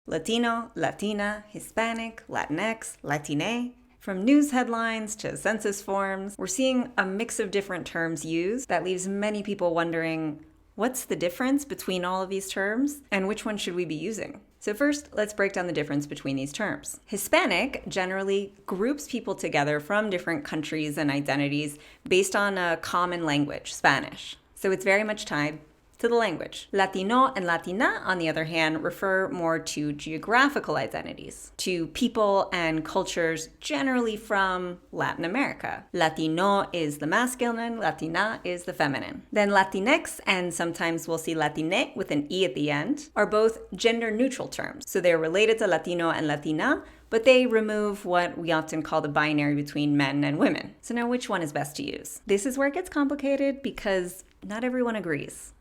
Latino, Latina, Hispanic, Latinx, Latine. From news headlines to census forms, we're seeing a mix of different terms used that leaves many people wondering, what's the difference between all of these terms and which one should we be using? So first, let's break down the difference between these terms. Hispanic generally groups people together from different countries and identities based on a common language, Spanish. So it's very much tied to the language. Latino and Latina, on the other hand, refer more to geographical identities, to people and cultures generally from Latin America. Latino is the masculine, Latina is the feminine. Then Latinx, and sometimes we'll see Latine with an E at the end, are both gender-neutral terms. So they're related to Latino and Latina, but they remove what we often call the binary between men and women. So now which one is best to use? This is where it gets complicated because not everyone agrees.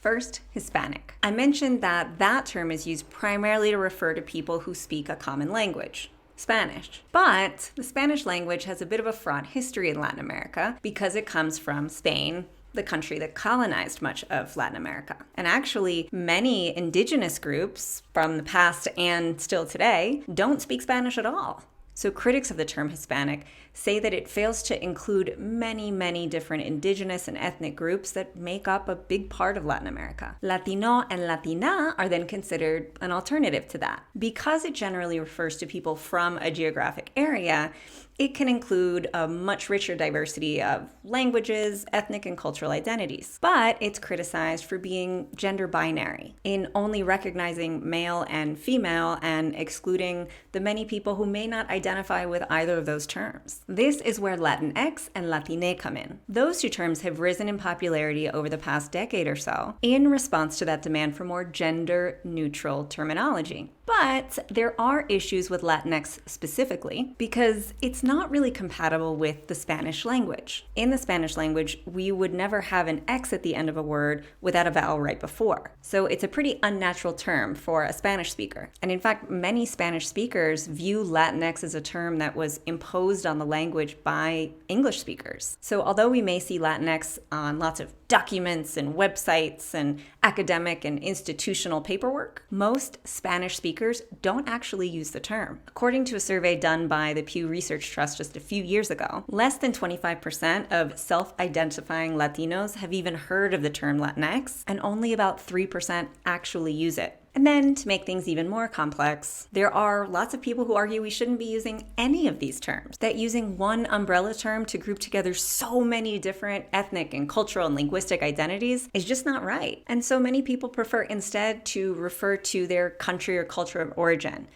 First, Hispanic. I mentioned that term is used primarily to refer to people who speak a common language, Spanish. But the Spanish language has a bit of a fraught history in Latin America because it comes from Spain, the country that colonized much of Latin America. And actually, many indigenous groups from the past and still today don't speak Spanish at all. So critics of the term Hispanic say that it fails to include many, many different indigenous and ethnic groups that make up a big part of Latin America. Latino and Latina are then considered an alternative to that. Because it generally refers to people from a geographic area, it can include a much richer diversity of languages, ethnic, and cultural identities. But it's criticized for being gender binary, in only recognizing male and female and excluding the many people who may not identify with either of those terms. This is where Latinx and Latine come in. Those two terms have risen in popularity over the past decade or so in response to that demand for more gender-neutral terminology. But there are issues with Latinx specifically because it's not really compatible with the Spanish language. In the Spanish language, we would never have an X at the end of a word without a vowel right before. So it's a pretty unnatural term for a Spanish speaker. And in fact, many Spanish speakers view Latinx as a term that was imposed on the language by English speakers. So although we may see Latinx on lots of documents and websites and academic and institutional paperwork, most Spanish speakers don't actually use the term. According to a survey done by the Pew Research Trust just a few years ago, less than 25% of self-identifying Latinos have even heard of the term Latinx, and only about 3% actually use it. And then, to make things even more complex, there are lots of people who argue we shouldn't be using any of these terms, that using one umbrella term to group together so many different ethnic and cultural and linguistic identities is just not right. And so many people prefer instead to refer to their country or culture of origin.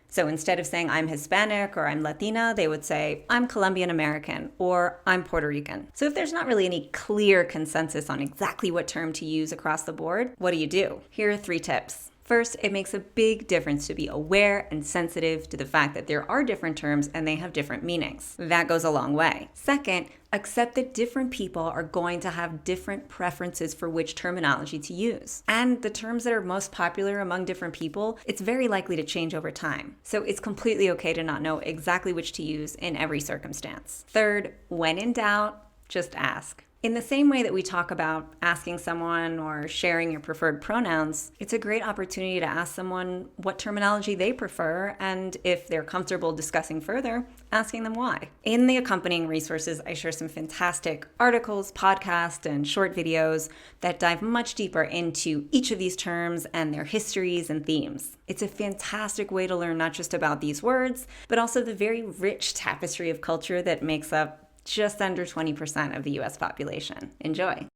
So instead of saying I'm Hispanic or I'm Latina, they would say I'm Colombian American or I'm Puerto Rican. So if there's not really any clear consensus on exactly what term to use across the board, what do? Here are 3 tips. First, it makes a big difference to be aware and sensitive to the fact that there are different terms and they have different meanings. That goes a long way. Second, accept that different people are going to have different preferences for which terminology to use. And the terms that are most popular among different people, it's very likely to change over time. So it's completely okay to not know exactly which to use in every circumstance. Third, when in doubt, just ask. In the same way that we talk about asking someone or sharing your preferred pronouns, it's a great opportunity to ask someone what terminology they prefer, and if they're comfortable discussing further, asking them why. In the accompanying resources, I share some fantastic articles, podcasts, and short videos that dive much deeper into each of these terms and their histories and themes. It's a fantastic way to learn not just about these words, but also the very rich tapestry of culture that makes up just under 20% of the US population. Enjoy.